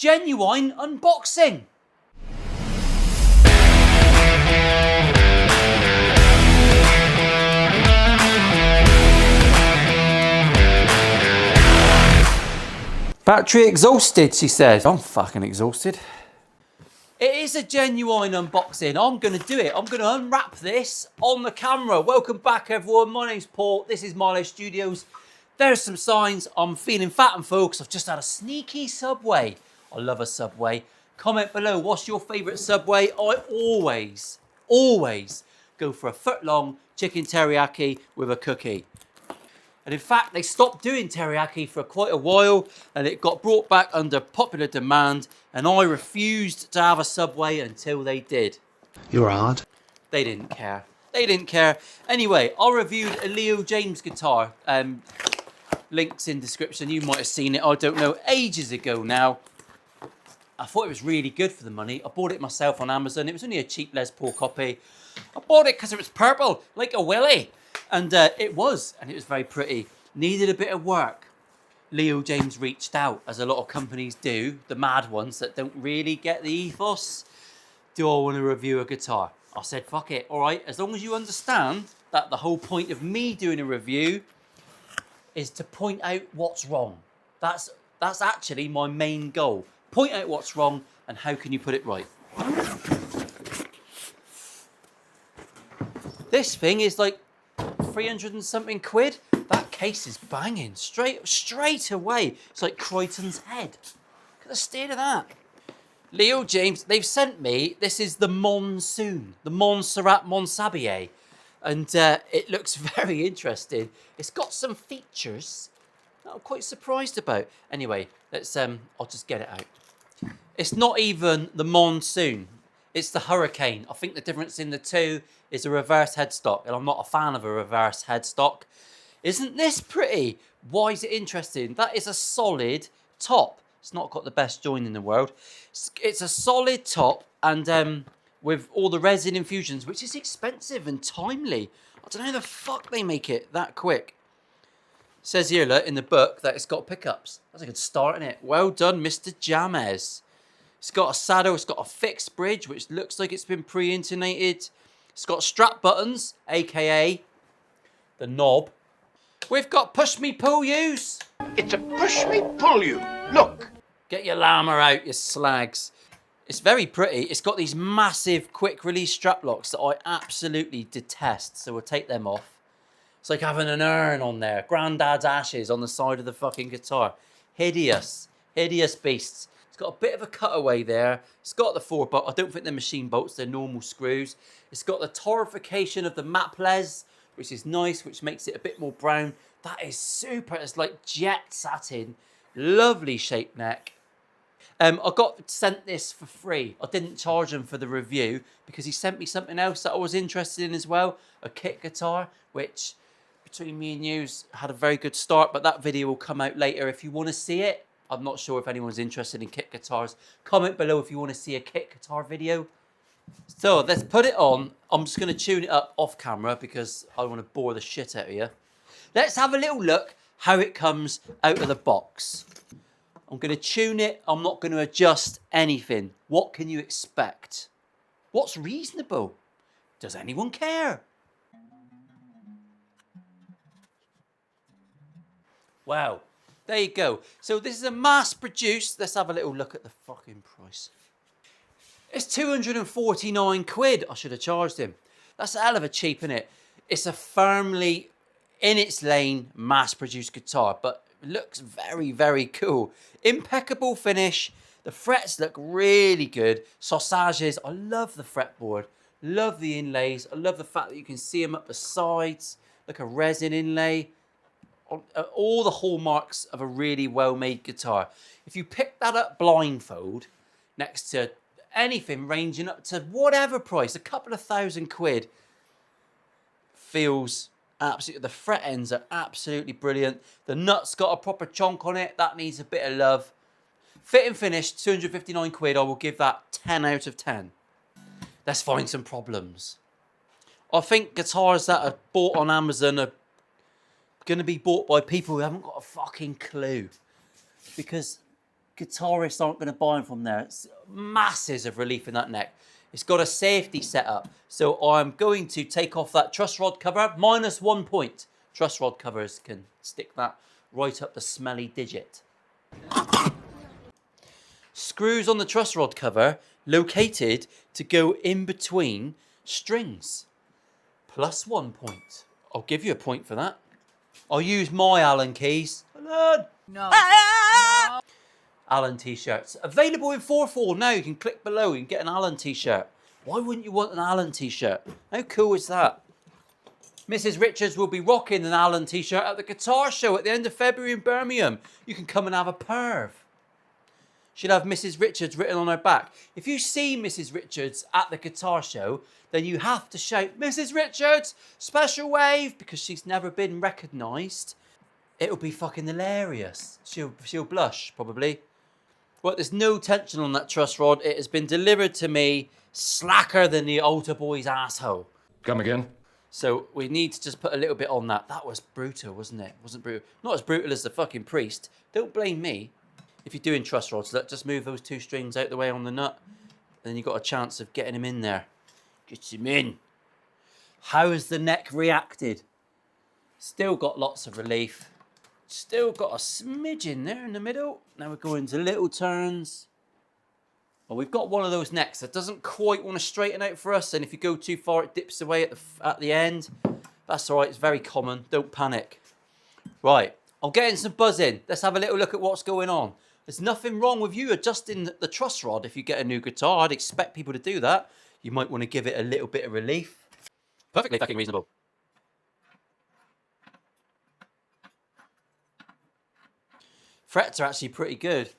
genuine unboxing. Battery exhausted, she says. I'm fucking exhausted. It is a genuine unboxing. I'm going to do it. I'm going to unwrap this on the camera. Welcome back, everyone. My name's Paul. This is Milehouse Studios. There's some signs. I'm feeling fat and full because I've just had a sneaky Subway. I love a Subway. Comment below, what's your favourite Subway? I always go for a foot-long chicken teriyaki with a cookie. And in fact, they stopped doing teriyaki for quite a while and it got brought back under popular demand and I refused to have a Subway until they did. You're hard. They didn't care. They didn't care. Anyway, I reviewed a Jaymze guitar. Links in description. You might have seen it, I don't know, ages ago now. I thought it was really good for the money. I bought it myself on Amazon. It was only a cheap Les Paul copy. I bought it because it was purple, like a willy. And it was very pretty. Needed a bit of work. Jaymze reached out, as a lot of companies do, the mad ones that don't really get the ethos. Do I want to review a guitar? I said, fuck it, all right, as long as you understand that the whole point of me doing a review is to point out what's wrong. That's actually my main goal. Point out what's wrong and how can you put it right. This thing is like 300 and something quid. That case is banging straight away. It's like Crichton's head. Look at the state of that. Jaymze, they've sent me, this is the Monsoon, the Montserrat Monsabier. And it looks very interesting. It's got some features that I'm quite surprised about. Anyway, let's I'll just get it out. It's not even the Monsoon. It's the Hurricane. I think the difference in the two is a reverse headstock, and I'm not a fan of a reverse headstock. Isn't this pretty? Why is it interesting? That is a solid top. It's not got the best join in the world. It's a solid top, and with all the resin infusions, which is expensive and timely. I don't know how the fuck they make it that quick. It says here, look, in the book that it's got pickups. That's a good start, isn't it? Well done, Mr. Jaymze. It's got a saddle, it's got a fixed bridge, which looks like it's been pre-intonated. It's got strap buttons, aka the knob. We've got push me pull yous. It's a push me pull you. Look. Get your llama out, you slags. It's very pretty. It's got these massive quick release strap locks that I absolutely detest. So we'll take them off. It's like having an urn on there. Granddad's ashes on the side of the fucking guitar. Hideous. Hideous beasts. It's got a bit of a cutaway there. It's got the 4-bolt. I don't think they're machine bolts. They're normal screws. It's got the torrification of the Maples, which is nice, which makes it a bit more brown. That is super. It's like jet satin. Lovely shaped neck. I got sent this for free. I didn't charge him for the review because he sent me something else that I was interested in as well. A kit guitar, which between me and you had a very good start, but that video will come out later if you want to see it. I'm not sure if anyone's interested in kit guitars. Comment below if you want to see a kit guitar video. So let's put it on. I'm just going to tune it up off camera because I want to bore the shit out of you. Let's have a little look how it comes out of the box. I'm going to tune it. I'm not going to adjust anything. What can you expect? What's reasonable? Does anyone care? Wow. There you go. So this is a mass-produced. Let's have a little look at the fucking price. It's 249 quid. I should have charged him. That's a hell of a cheap, isn't it? It's a firmly in its lane mass-produced guitar, but it looks very, very cool. Impeccable finish. The frets look really good. Sausages. I love the fretboard. Love the inlays. I love the fact that you can see them up the sides. Like a resin inlay. All the hallmarks of a really well-made guitar. If you pick that up blindfold next to anything ranging up to whatever price, a couple of £1,000, feels absolutely, the fret ends are absolutely brilliant. The nut's got a proper chonk on it. That needs a bit of love. Fit and finish, 259 quid. I will give that 10 out of 10. Let's find some problems. I think guitars that are bought on Amazon are going to be bought by people who haven't got a fucking clue. Because guitarists aren't going to buy them from there. It's masses of relief in that neck. It's got a safety setup. So I'm going to take off that truss rod cover, -1 point. Truss rod covers can stick that right up the smelly digit. Screws on the truss rod cover located to go in between strings. +1 point. I'll give you a point for that. I'll use my Allen keys. Allen! No. Allen t-shirts. Available in 4/4 now. You can click below and get an Allen t-shirt. Why wouldn't you want an Allen t-shirt? How cool is that? Mrs. Richards will be rocking an Allen t-shirt at the guitar show at the end of February in Birmingham. You can come and have a perv. She'll have Mrs. Richards written on her back. If you see Mrs. Richards at the guitar show, then you have to shout, Mrs. Richards, special wave, because she's never been recognised. It'll be fucking hilarious. She'll blush, probably. Well, there's no tension on that truss rod. It has been delivered to me slacker than the altar boy's asshole. Come again? So we need to just put a little bit on that. That was brutal, wasn't it? It wasn't brutal. Not as brutal as the fucking priest. Don't blame me. If you're doing truss rods, look, just move those 2 strings out the way on the nut. Then you've got a chance of getting him in there. Get him in. How has the neck reacted? Still got lots of relief. Still got a smidgen there in the middle. Now we're going to little turns. Well, we've got one of those necks that doesn't quite want to straighten out for us. And if you go too far, it dips away at the end. That's all right. It's very common. Don't panic. Right. I'm getting some buzz in. Let's have a little look at what's going on. There's nothing wrong with you adjusting the truss rod if you get a new guitar. I'd expect people to do that. You might want to give it a little bit of relief. Perfectly fucking reasonable. Frets are actually pretty good.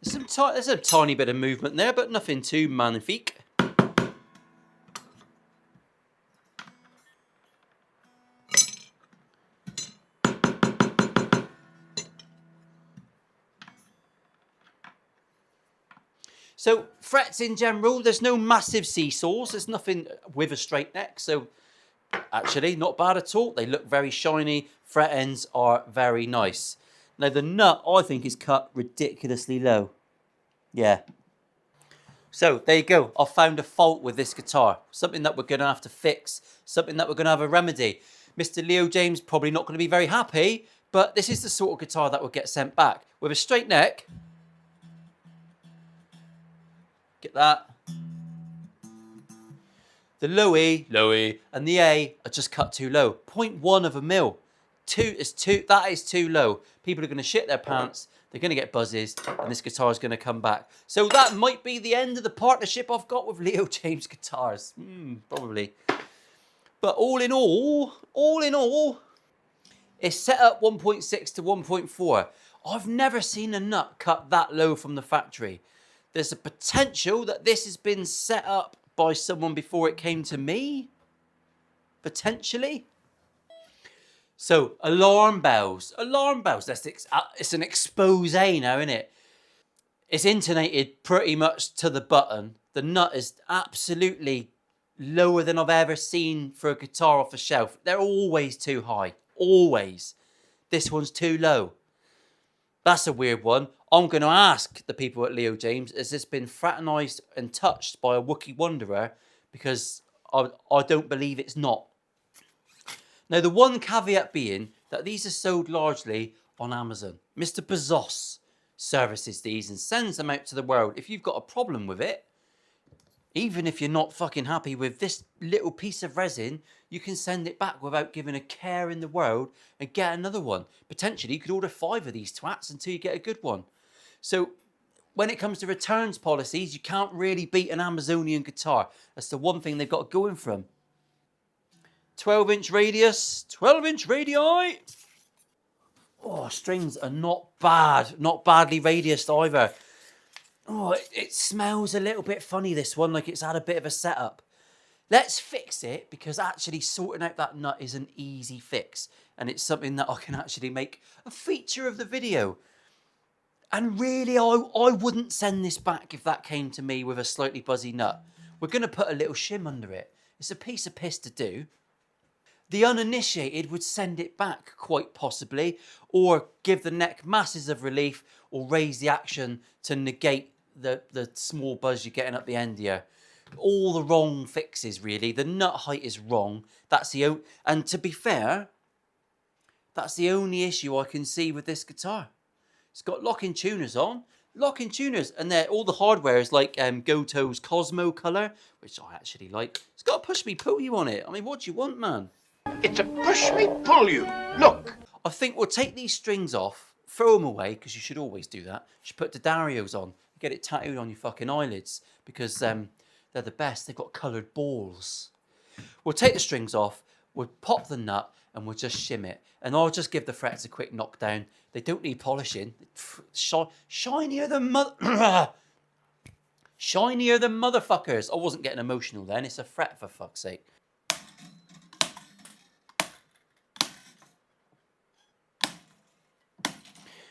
There's a tiny bit of movement there, but nothing too magnifique. So frets in general, there's no massive seesaws. There's nothing with a straight neck. So actually not bad at all. They look very shiny. Fret ends are very nice. Now the nut, I think, is cut ridiculously low. Yeah. So there you go. I found a fault with this guitar. Something that we're going to have to fix. Something that we're going to have a remedy. Mr. Leo James probably not going to be very happy, but this is the sort of guitar that will get sent back. With a straight neck. Get that. The low E, and the A are just cut too low. 0.1 of a mil. That is too low. People are going to shit their pants. They're going to get buzzes, and this guitar is going to come back. So that might be the end of the partnership I've got with Leo James Guitars. Probably. But all in all, it's set up 1.6 to 1.4. I've never seen a nut cut that low from the factory. There's a potential that this has been set up by someone before it came to me. Potentially. So, alarm bells. It's an expose now, isn't it? It's intonated pretty much to the button. The nut is absolutely lower than I've ever seen for a guitar off the shelf. They're always too high. Always. This one's too low. That's a weird one. I'm going to ask the people at Leo James, has this been fraternised and touched by a Wookiee Wanderer? Because I don't believe it's not. Now, the one caveat being that these are sold largely on Amazon. Mr. Bezos services these and sends them out to the world. If you've got a problem with it, even if you're not fucking happy with this little piece of resin, you can send it back without giving a care in the world and get another one. Potentially, you could order 5 of these twats until you get a good one. So, when it comes to returns policies, you can't really beat an Amazonian guitar. That's the one thing they've got going for them. 12-inch radius, 12-inch radii. Oh, strings are not bad. Not badly radiused either. Oh, it smells a little bit funny, this one, like it's had a bit of a setup. Let's fix it, because actually sorting out that nut is an easy fix. And it's something that I can actually make a feature of the video. And really, I wouldn't send this back if that came to me with a slightly buzzy nut. We're going to put a little shim under it. It's a piece of piss to do. The uninitiated would send it back, quite possibly, or give the neck masses of relief, or raise the action to negate the small buzz you're getting at the end here. All the wrong fixes, really. The nut height is wrong. And to be fair, that's the only issue I can see with this guitar. It's got lock-in tuners on. Lock-in tuners. And all the hardware is like Goto's Cosmo colour, which I actually like. It's got a push-me-pull-you on it. I mean, what do you want, man? It's a push me pull you. Look. I think we'll take these strings off, throw them away, because you should always do that. You should put the Darios on, get it tattooed on your fucking eyelids, because they're the best. They've got coloured balls. We'll take the strings off, we'll pop the nut, and we'll just shim it. And I'll just give the frets a quick knockdown. They don't need polishing. Shinier than shinier than motherfuckers. I wasn't getting emotional then. It's a fret, for fuck's sake.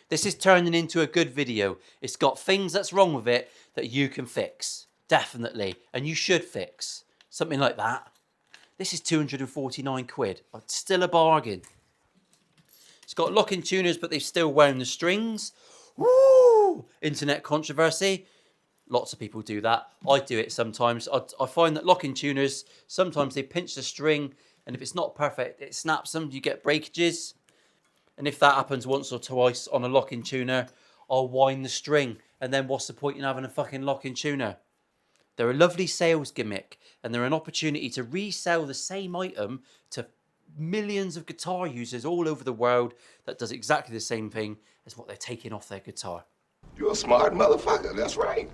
This is turning into a good video. It's got things that's wrong with it that you can fix. Definitely. And you should fix. Something like that. This is 249 quid. It's still a bargain. It's got lock-in tuners, but they've still wound the strings. Woo! Internet controversy. Lots of people do that. I do it sometimes. I find that lock-in tuners, sometimes they pinch the string, and if it's not perfect, it snaps them. You get breakages. And if that happens once or twice on a lock-in tuner, I'll wind the string. And then what's the point in having a fucking lock-in tuner? They're a lovely sales gimmick, and they're an opportunity to resell the same item to millions of guitar users all over the world that does exactly the same thing as what they're taking off their guitar. You're a smart motherfucker, that's right.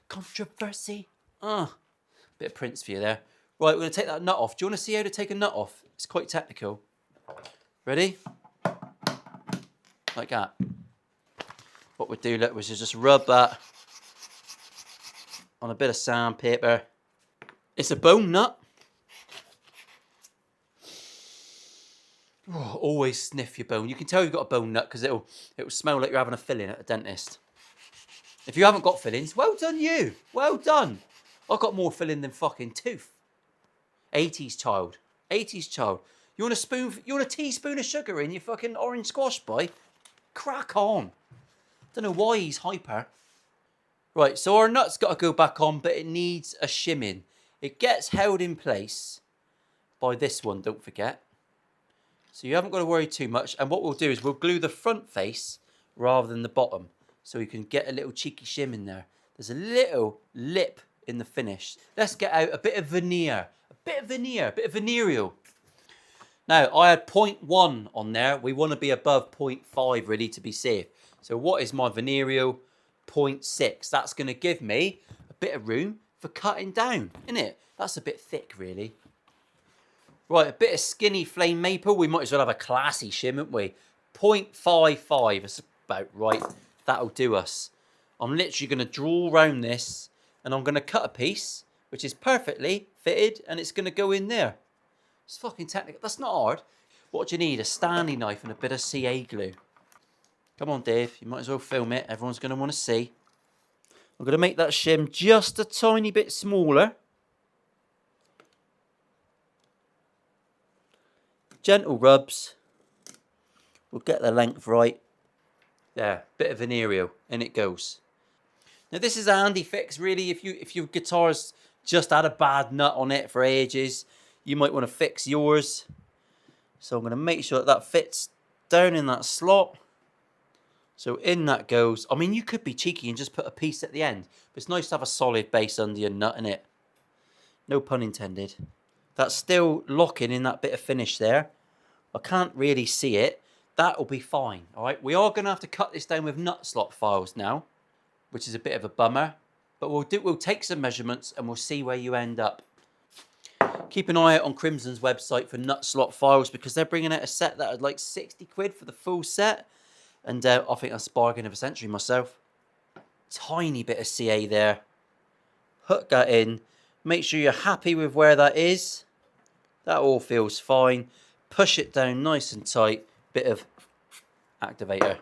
Controversy. Bit of Prince for you there. Right, we're going to take that nut off. Do you want to see how to take a nut off? It's quite technical. Ready? Like that. What we'd do, look, was just rub that on a bit of sandpaper. It's a bone nut. Oh, always sniff your bone. You can tell you've got a bone nut because it'll smell like you're having a filling at a dentist. If you haven't got fillings, well done you. Well done. I've got more filling than fucking tooth. 80s child. 80s child. You want a teaspoon of sugar in your fucking orange squash, boy? Crack on. Don't know why he's hyper. Right, so our nut's got to go back on, but it needs a shimming. It gets held in place by this one, don't forget. So you haven't got to worry too much. And what we'll do is we'll glue the front face rather than the bottom, so you can get a little cheeky shim in there. There's a little lip in the finish. Let's get out a bit of veneer. A bit of venereal. Now, I had 0.1 on there. We want to be above 0.5 really to be safe. So what is my venereal? 0.6. That's going to give me a bit of room for cutting down, isn't it? That's a bit thick, really. Right, a bit of skinny flame maple. We might as well have a classy shim, haven't we? 0.55. That's about right. That'll do us. I'm literally going to draw around this, and I'm going to cut a piece, which is perfectly fitted, and it's going to go in there. It's fucking technical. That's not hard. What do you need? A Stanley knife and a bit of CA glue. Come on, Dave. You might as well film it. Everyone's going to want to see. I'm going to make that shim just a tiny bit smaller. Gentle rubs. We'll get the length right. There. Bit of venereal. In it goes. Now, this is a handy fix, really. If your guitar's just had a bad nut on it for ages, you might want to fix yours. So I'm going to make sure that fits down in that slot. So in that goes. I mean, you could be cheeky and just put a piece at the end. But it's nice to have a solid base under your nut, innit? No pun intended. That's still locking in that bit of finish there. I can't really see it. That'll be fine, all right? We are going to have to cut this down with nut slot files now, which is a bit of a bummer. But we'll take some measurements and we'll see where you end up. Keep an eye out on Crimson's website for nut slot files, because they're bringing out a set that had like 60 quid for the full set. And I think that's a bargain of a century myself. Tiny bit of CA there. Hook that in. Make sure you're happy with where that is. That all feels fine. Push it down nice and tight. Bit of activator.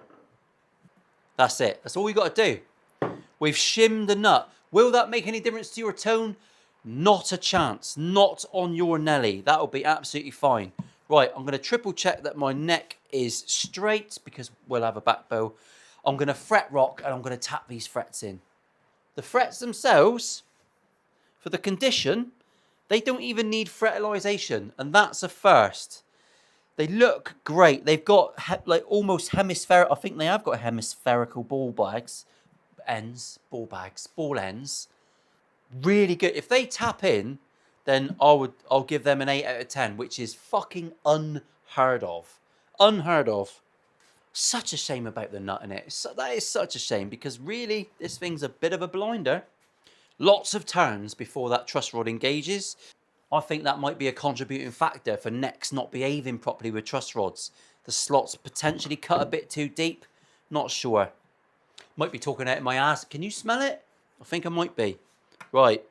That's it. That's all we got to do. We've shimmed the nut. Will that make any difference to your tone? Not a chance. Not on your Nelly. That'll be absolutely fine. Right, I'm going to triple check that my neck is straight because we'll have a back bow. I'm going to fret rock and I'm going to tap these frets in. The frets themselves, for the condition, they don't even need frettilization, and that's a first. They look great. They've got like almost hemispherical. I think they have got hemispherical ball ends. Really good. If they tap in, then I'll give them an 8 out of 10, which is fucking unheard of. Unheard of. Such a shame about the nut in it. That is such a shame because really this thing's a bit of a blinder. Lots of turns before that truss rod engages. I think that might be a contributing factor for necks not behaving properly with truss rods. The slots potentially cut a bit too deep. Not sure. Might be talking out of my ass. Can you smell it? I think I might be. Right.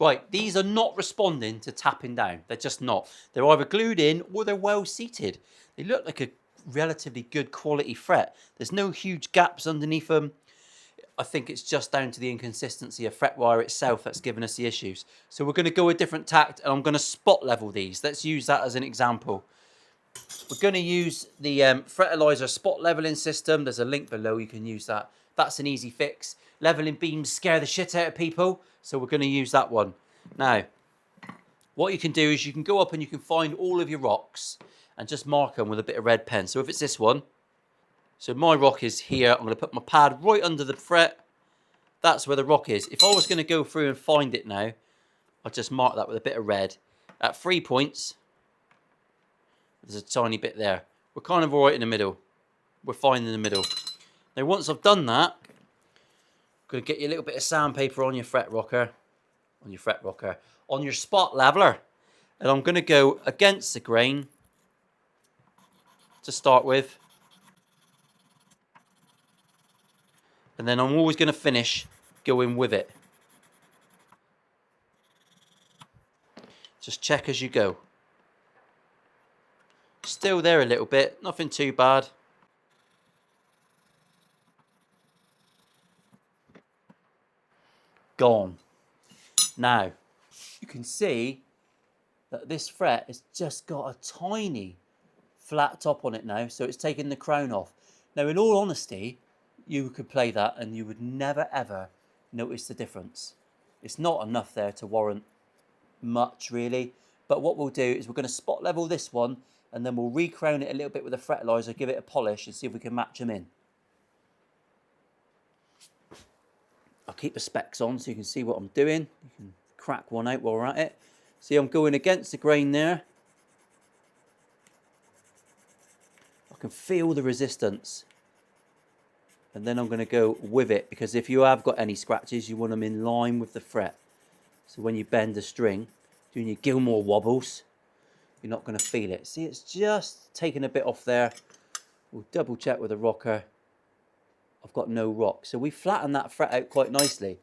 Right, these are not responding to tapping down. They're just not. They're either glued in or they're well seated. They look like a relatively good quality fret. There's no huge gaps underneath them. I think it's just down to the inconsistency of fret wire itself that's given us the issues. So we're going to go a different tact and I'm going to spot level these. Let's use that as an example. We're going to use the Fretilizer spot leveling system. There's a link below. You can use that. That's an easy fix. Leveling beams scare the shit out of people. So we're going to use that one. Now, what you can do is you can go up and you can find all of your rocks and just mark them with a bit of red pen. So if it's this one, so my rock is here. I'm going to put my pad right under the fret. That's where the rock is. If I was going to go through and find it now, I'll just mark that with a bit of red. At 3 points, there's a tiny bit there. We're kind of all right in the middle. We're fine in the middle. Now, once I've done that, I'm going to get you a little bit of sandpaper on your fret rocker, on your spot leveler. And I'm going to go against the grain to start with. And then I'm always going to finish going with it. Just check as you go. Still there a little bit, nothing too bad. Gone. Now, you can see that this fret has just got a tiny flat top on it now, so it's taken the crown off. Now, in all honesty, you could play that and you would never ever notice the difference. It's not enough there to warrant much really, but what we'll do is we're going to spot level this one and then we'll recrown it a little bit with a Fretilizer, give it a polish and see if we can match them in. I'll keep the specs on so you can see what I'm doing. You can crack one out while we're at it. See, I'm going against the grain there. I can feel the resistance. And then I'm going to go with it, because if you have got any scratches, you want them in line with the fret. So when you bend the string, doing your Gilmore wobbles, you're not going to feel it. See, it's just taking a bit off there. We'll double check with the rocker. I've got no rock. So we flatten that fret out quite nicely.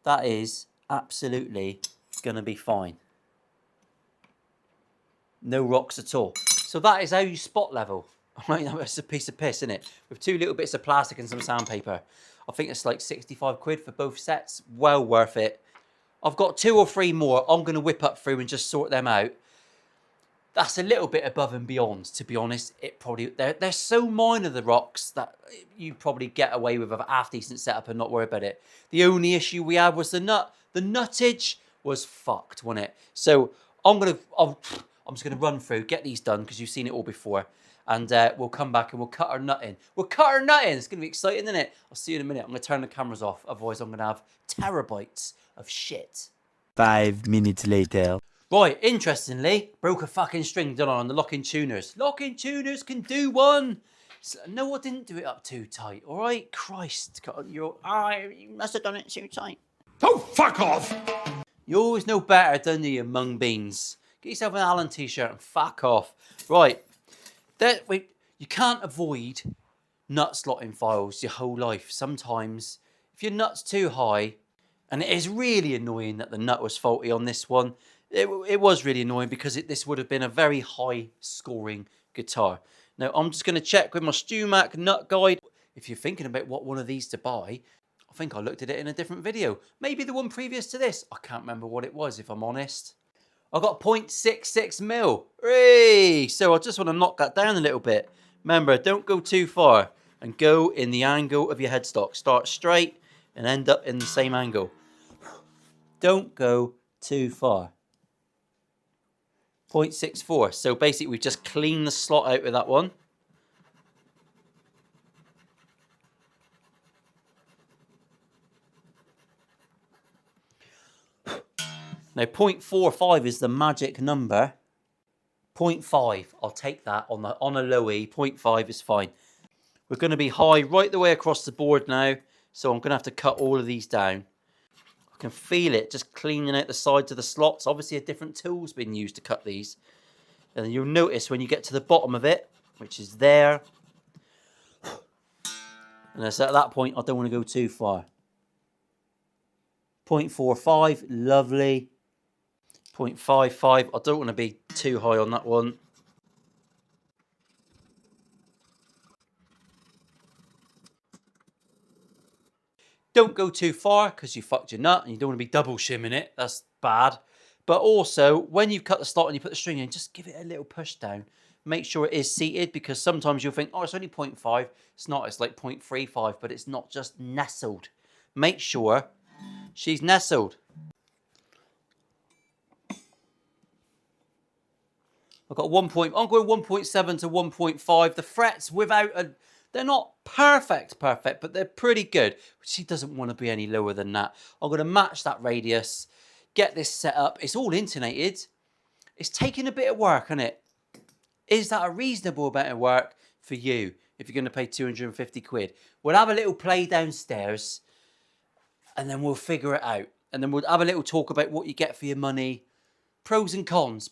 That is absolutely going to be fine. No rocks at all. So that is how you spot level. Right, that's a piece of piss, isn't it? With 2 little bits of plastic and some sandpaper. I think it's like 65 quid for both sets. Well worth it. I've got 2 or 3 more. I'm going to whip up through and just sort them out. That's a little bit above and beyond, to be honest. They're so minor, the rocks, that you probably get away with a half-decent setup and not worry about it. The only issue we had was the nut. The nuttage was fucked, wasn't it? So I'm just going to run through, get these done, because you've seen it all before. And we'll come back and we'll cut our nut in. We'll cut our nut in. It's going to be exciting, isn't it? I'll see you in a minute. I'm going to turn the cameras off. Otherwise, I'm going to have terabytes of shit. 5 minutes later. Right, interestingly, broke a fucking string done on the locking tuners. Locking tuners can do one. So, no, I didn't do it up too tight, all right? Christ, you must have done it too tight. Oh, fuck off! You always know better, don't you mung beans? Get yourself an Allen t-shirt and fuck off. Right, you can't avoid nut slotting files your whole life. Sometimes, if your nut's too high And it is really annoying that the nut was faulty on this one. It was really annoying because this would have been a very high scoring guitar. Now I'm just going to check with my StewMac nut guide. If you're thinking about what one of these to buy, I think I looked at it in a different video. Maybe the one previous to this. I can't remember what it was, if I'm honest. I got 0.66 mil. Hooray! So I just want to knock that down a little bit. Remember, don't go too far and go in the angle of your headstock. Start straight and end up in the same angle. Don't go too far. 0.64. So basically we've just cleaned the slot out with that one. Now 0.45 is the magic number. 0.5, I'll take that on a low E. 0.5 is fine. We're going to be high right the way across the board now, so I'm going to have to cut all of these down. I can feel it just cleaning out the sides of the slots. Obviously a different tool's been used to cut these. And you'll notice when you get to the bottom of it, which is there, and it's at that point I don't want to go too far. 0.45, lovely. 0.55, I don't want to be too high on that one. Don't go too far because you fucked your nut and you don't want to be double shimming it. That's bad. But also, when you've cut the slot and you put the string in, just give it a little push down. Make sure it is seated, because sometimes you'll think, oh, it's only 0.5. It's not, it's like 0.35, but it's not just nestled. Make sure she's nestled. I've got I'm going 1.7 to 1.5. The frets they're not perfect, but they're pretty good. She doesn't want to be any lower than that. I'm going to match that radius, get this set up. It's all intonated. It's taking a bit of work, isn't it? Is that a reasonable amount of work for you if you're going to pay 250 quid? We'll have a little play downstairs and then we'll figure it out. And then we'll have a little talk about what you get for your money. Pros and cons,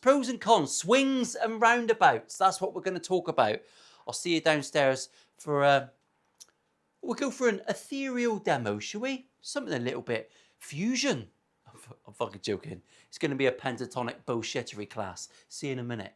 swings and roundabouts. That's what we're going to talk about. I'll see you downstairs for we'll go for an ethereal demo, shall we? Something a little bit fusion. I'm fucking joking. It's going to be a pentatonic bullshittery class. See you in a minute.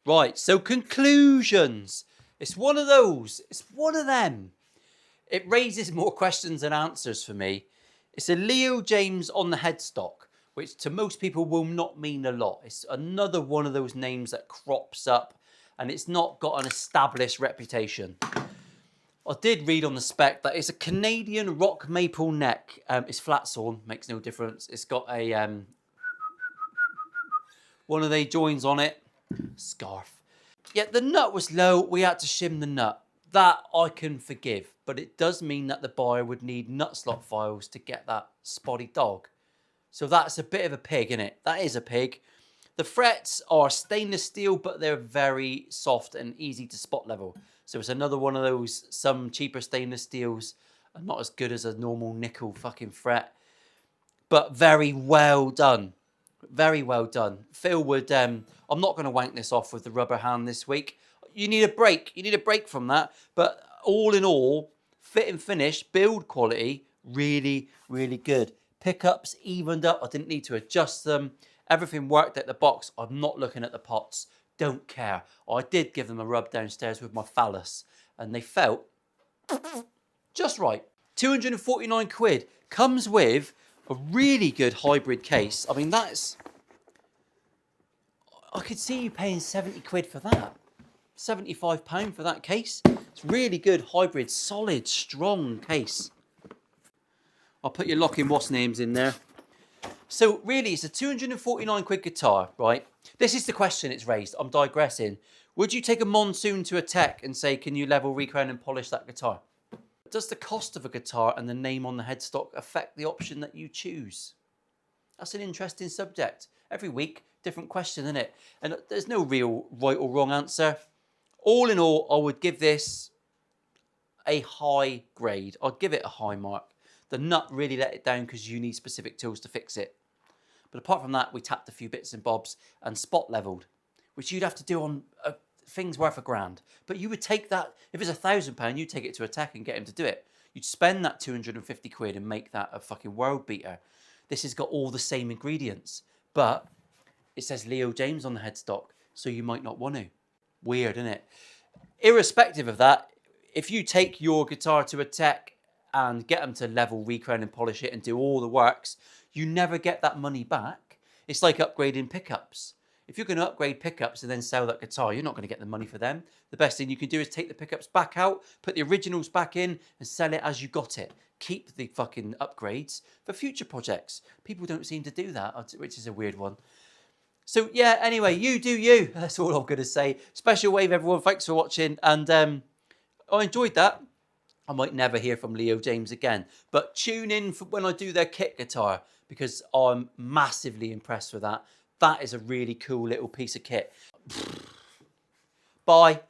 Right, so conclusions. It's one of those. It's one of them. It raises more questions than answers for me. It's a Leo Jaymze on the headstock, which to most people will not mean a lot. It's another one of those names that crops up and it's not got an established reputation. I did read on the spec that it's a Canadian rock maple neck. It's flat sawn, makes no difference. It's got a one of the joins on it. Scarf. Yet the nut was low, we had to shim the nut. That I can forgive, but it does mean that the buyer would need nut slot files to get that spotty dog. So that's a bit of a pig, isn't it? That is a pig. The frets are stainless steel, but they're very soft and easy to spot level. So it's another one of those, some cheaper stainless steels are not as good as a normal nickel fucking fret, but very well done. Very well done. Phil would, I'm not going to wank this off with the rubber hand this week. You need a break. You need a break from that. But all in all, fit and finish, build quality, really, really good. Pickups evened up. I didn't need to adjust them. Everything worked at the box. I'm not looking at the pots. Don't care. I did give them a rub downstairs with my phallus. and they felt just right. 249 quid. Comes with a really good hybrid case. I mean, that's... I could see you paying 70 quid for that. £75 for that case. It's really good hybrid, solid, strong case. I'll put your locking what's names in there. So really, it's a 249 quid guitar, right? This is the question it's raised. I'm digressing. Would you take a Monsoon to a tech and say, can you level, recrown and polish that guitar? Does the cost of a guitar and the name on the headstock affect the option that you choose? That's an interesting subject. Every week, different question, isn't it? And there's no real right or wrong answer. All in all, I would give this a high grade. I'd give it a high mark. The nut really let it down because you need specific tools to fix it. But apart from that, we tapped a few bits and bobs and spot leveled, which you'd have to do on things worth £1,000. But you would take that, if it's £1,000, you'd take it to a tech and get him to do it. You'd spend that 250 quid and make that a fucking world beater. This has got all the same ingredients, but it says Leo Jaymze on the headstock, so you might not want to. Weird, isn't it? Irrespective of that, if you take your guitar to a tech and get them to level, recrown and polish it and do all the works, you never get that money back. It's like upgrading pickups. If you're going to upgrade pickups and then sell that guitar, you're not going to get the money for them. The best thing you can do is take the pickups back out, put the originals back in and sell it as you got it. Keep the fucking upgrades for future projects. People don't seem to do that, which is a weird one. So yeah, anyway, you do you. That's all I'm going to say. Special wave, everyone. Thanks for watching. And I enjoyed that. I might never hear from Leo Jaymze again. But tune in for when I do their kit guitar, because I'm massively impressed with that. That is a really cool little piece of kit. Bye.